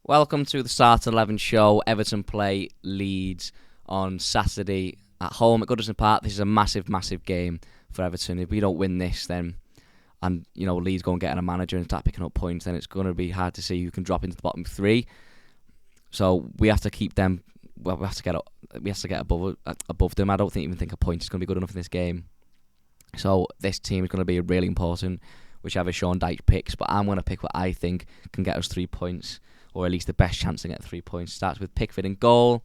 Welcome to the Start 11 show. Everton play Leeds on Saturday at home at Goodison Park. This is a massive, massive game for Everton. If we don't win this, then Leeds go and get a manager and start picking up points, then it's going to be hard to see who can drop into the bottom three. So we have to keep them. Well, we have to get above them. I don't even think a point is going to be good enough in this game. So this team is going to be really important, whichever Sean Dyche picks. But I'm going to pick what I think can get us 3 points, or at least the best chance to get 3 points. Starts with Pickford in goal.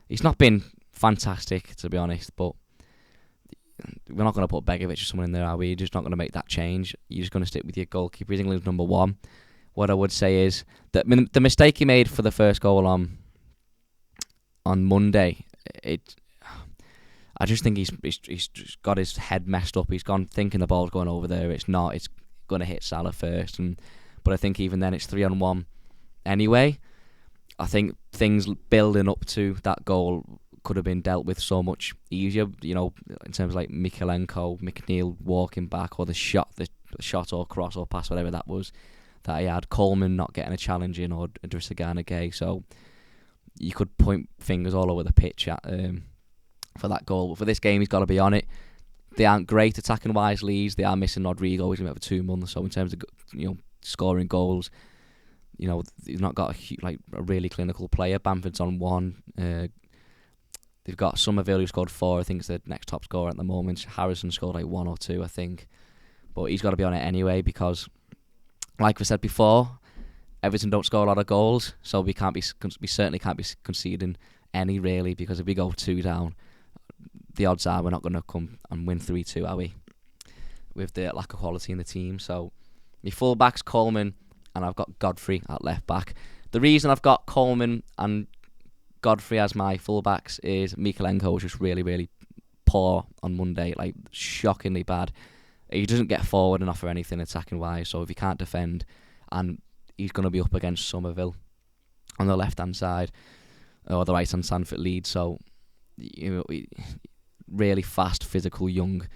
He's not been fantastic, to be honest, but we're not going to put Begovic or someone in there, are we? You're just not going to make that change. You're just going to stick with your goalkeeper. He's England's number one. What I would say is that the mistake he made for the first goal on Monday, I just think he's got his head messed up. He's gone thinking the ball's going over there. It's not. It's going to hit Salah first. But I think even then it's 3-on-1 anyway. I think things building up to that goal could have been dealt with so much easier, in terms of like Mykolenko, McNeil walking back, or the shot or cross or pass, whatever that was, that he had. Coleman not getting a challenge in, or Idrissa Gana Gueye. So you could point fingers all over the pitch at for that goal. But for this game, he's got to be on it. They aren't great attacking wise, Leeds. They are missing Rodrigo. He's been out for 2 months. So in terms of scoring goals, he's not got a really clinical player. Bamford's on 1. They've got Somerville, who scored 4. I think it's the next top scorer at the moment. Harrison scored 1 or 2, I think. But he's got to be on it anyway, because, like we said before, Everton don't score a lot of goals, so we certainly can't be conceding any, really, because if we go 2 down, the odds are we're not going to come and win 3-2, are we? With the lack of quality in the team. So my full-back's Coleman, and I've got Godfrey at left-back. The reason I've got Coleman and Godfrey as my full-backs is Mykolenko was just really, really poor on Monday, shockingly bad. He doesn't get forward enough or anything attacking-wise, so if he can't defend, and he's going to be up against Somerville on the left-hand side, or the right-hand side for Leeds, so really fast, physical, young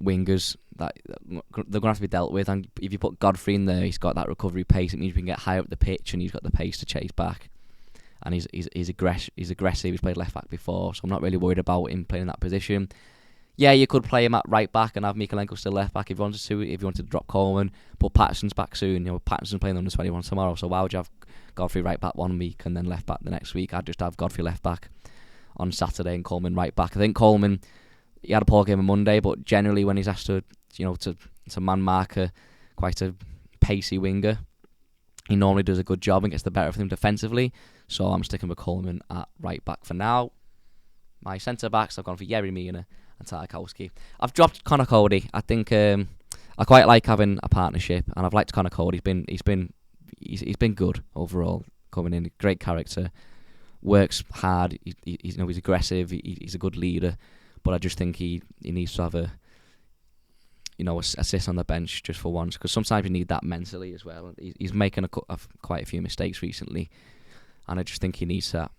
wingers that they're going to have to be dealt with. And if you put Godfrey in there, he's got that recovery pace. It means we can get higher up the pitch, and he's got the pace to chase back. And he's aggressive. He's played left back before, so I'm not really worried about him playing in that position. Yeah, you could play him at right back and have Mykolenko still left back if you wanted to. If you wanted to drop Coleman, but Patterson's back soon. Patterson's playing under 21 tomorrow. So why would you have Godfrey right back 1 week and then left back the next week? I'd just have Godfrey left back on Saturday and Coleman right back. I think Coleman, he had a poor game on Monday, but generally when he's asked to man mark quite a pacey winger, he normally does a good job and gets the better of him defensively. So I'm sticking with Coleman at right back for now. My centre backs, I've gone for Yerry Mina and Tarkowski. I've dropped Connor Cody. I think I quite like having a partnership, and I've liked Connor Cody. He's been good overall coming in. Great character, works hard. He's aggressive. He's a good leader, but I just think he needs to have a assist on the bench just for once, because sometimes you need that mentally as well. He's making quite a few mistakes recently, and I just think he needs that.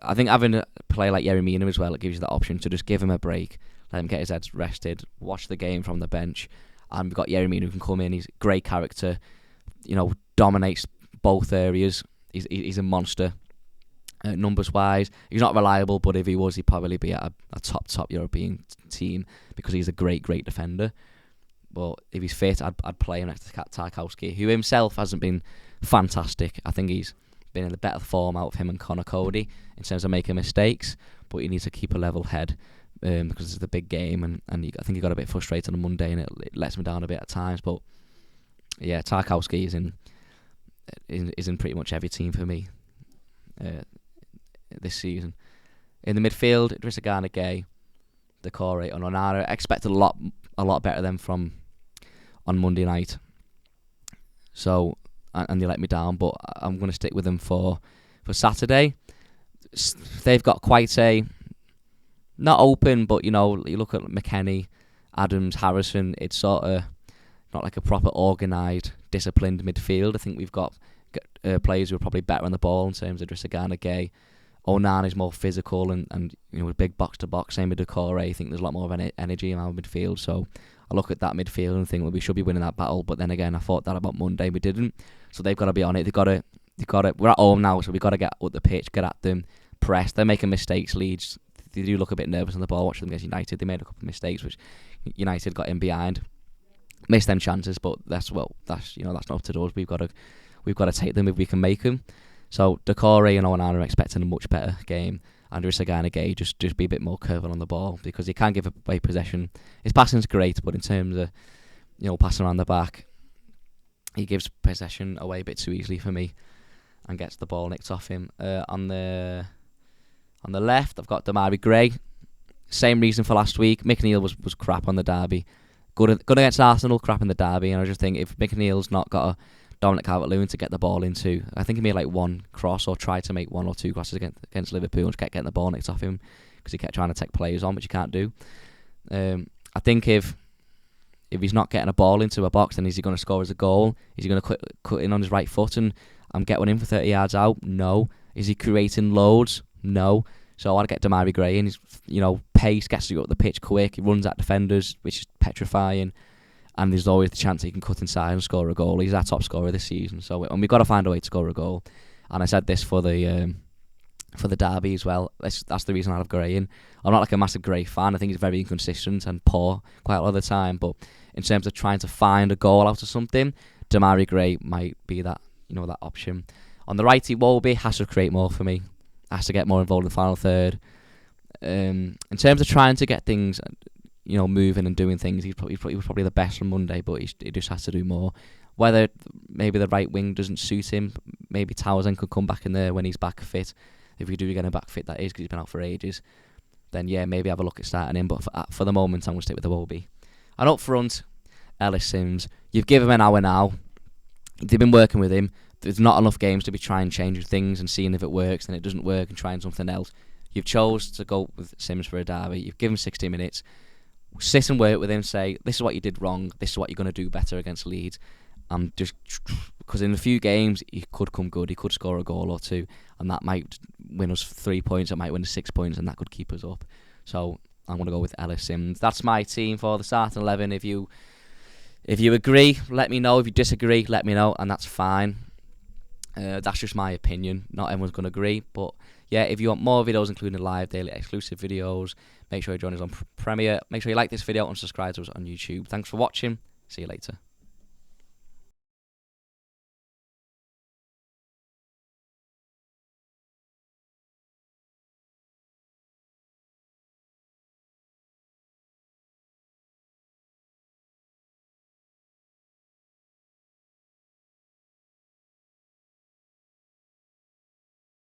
I think having a player like Yerry Mina as well, it gives you that option to just give him a break, let him get his head rested, watch the game from the bench. And we've got Yerry Mina who can come in. He's a great character, dominates both areas. He's a monster. Numbers wise, he's not reliable, but if he was, he'd probably be at a top European team, because he's a great defender. But if he's fit, I'd play him next to Tarkowski, who himself hasn't been fantastic. I think he's been in the better form out of him and Connor Cody in terms of making mistakes, but he needs to keep a level head because it's a big game, and I think he got a bit frustrated on Monday, and it lets him down a bit at times. But yeah, Tarkowski is in pretty much every team for me this season. In the midfield, Idrissa Gana Gueye, Decore and Onana. I expected a lot better than from on Monday night. So, and they let me down, but I'm going to stick with them for Saturday. They've got quite a, not open, but you look at McKennie, Adams, Harrison, it's sort of not like a proper organised, disciplined midfield. I think we've got players who are probably better on the ball in terms of Idrissa Gana Gueye. Onan is more physical and with big box to box. Same with Decore. I think there's a lot more of energy in our midfield. So I look at that midfield and think, well, we should be winning that battle. But then again, I thought that about Monday, we didn't. So they've got to be on it. We're at home now, so we've got to get up the pitch, get at them, press. They're making mistakes, Leeds. They do look a bit nervous on the ball. Watching them against United, they made a couple of mistakes, which United got in behind. Missed them chances, but that's not up to us. We've got to take them if we can make them. So Decore and Onana are expecting a much better game. And Issagana Gay just be a bit more curving on the ball, because he can give away possession. His passing's great, but in terms of passing around the back, he gives possession away a bit too easily for me, and gets the ball nicked off him. On the left, I've got Demarai Gray. Same reason for last week. McNeil was crap on the derby. Good against Arsenal, crap in the derby. And I just think if McNeil's not got a Dominic Calvert-Lewin to get the ball into, I think he made like one cross, or tried to make one or two crosses against Liverpool, and just kept getting the ball nicked off him because he kept trying to take players on, which you can't do. I think if he's not getting a ball into a box, then is he going to score as a goal? Is he going to cut in on his right foot and get one in for 30 yards out? No. Is he creating loads? No. So I want to get Demarai Gray in. His pace gets you up the pitch quick. He runs at defenders, which is petrifying. And there's always the chance he can cut inside and score a goal. He's our top scorer this season. And we've got to find a way to score a goal. And I said this for the derby as well. That's the reason I have Gray in. I'm not like a massive Gray fan. I think he's very inconsistent and poor quite a lot of the time. But in terms of trying to find a goal out of something, Demarai Gray might be that that option. On the right, Iwobi has to create more for me. Has to get more involved in the final third. In terms of trying to get things moving and doing things, he was probably the best on Monday, but he just has to do more. Whether maybe the right wing doesn't suit him, maybe Townsend could come back in there when he's back fit. If we do get him back fit, that is, because he's been out for ages. Then maybe have a look at starting him. But for the moment, I'm going to stick with Iwobi. And up front, Ellis Sims. You've given him an hour now. They've been working with him. There's not enough games to be trying changing things and seeing if it works, and it doesn't work, and trying something else. You've chose to go with Sims for a derby. You've given him 60 minutes. Sit and work with him. Say, this is what you did wrong. This is what you're going to do better against Leeds. Just because in a few games he could come good. He could score a goal or two, and that might win us 3 points. It might win us 6 points, and that could keep us up. So I'm going to go with Ellis Sims. That's my team for the starting 11. If you agree, let me know. If you disagree, let me know, and that's fine. That's just my opinion. Not everyone's going to agree, but yeah, if you want more videos, including live daily exclusive videos, make sure you join us on Premiere. Make sure you like this video and subscribe to us on YouTube. Thanks for watching. See you later.